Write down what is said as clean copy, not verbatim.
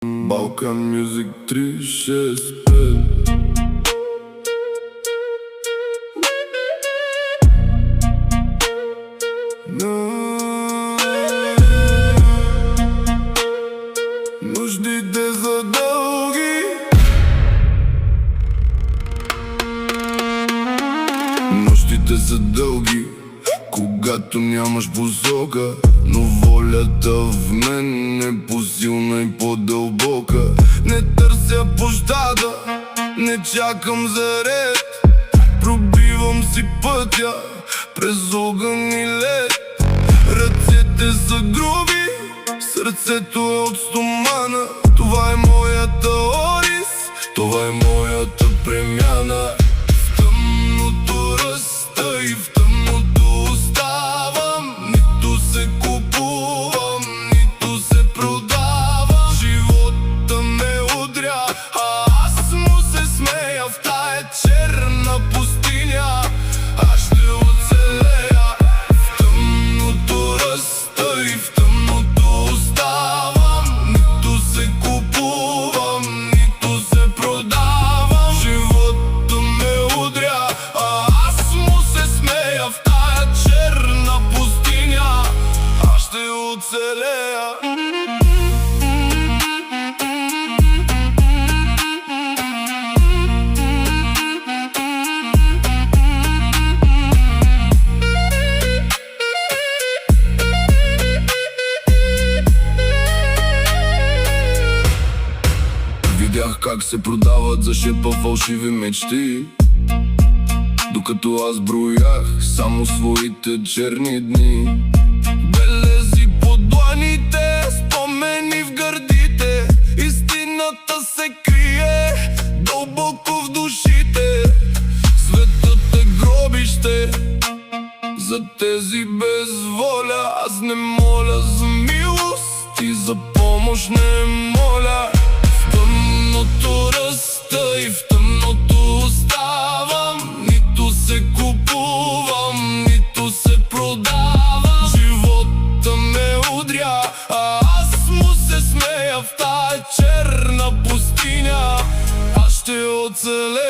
Balkan Music 365. Нуждите са дълги, нощите са дълги, когато нямаш посока, но волята в мен е по-силна и по-дълбока. Не търся пощада, не чакам за ред, пробивам си пътя през огън и лед. Ръцете са груби, сърцето е от стомана. Това е моята орис, това е моята премяна. В тъмното раста и в тъмното оставам. Нито се купувам, нито се продавам. Живота ме удря, а аз му се смея. В тая черна пустиня аз ще оцелея. В тъмното раста и в тъмното оставам. Нито се купувам, нито се продавам. Живота ме удря, а аз му се смея. В тая черна пустиня аз ще оцелея. Видях как се продават за шепа фалшиви мечти, докато аз броях само своите черни дни. Белези по дланите, спомени в гърдите. Истината се крие дълбоко в душите. Светът е гробище за тези без воля. Аз не моля за милост и за помощ не моля. В тъмното раста и в тъмното оставам. Нито се купувам, нито се продавам. Живота ме удря, а аз му се смея. В тая черна пустиня аз ще оцелея.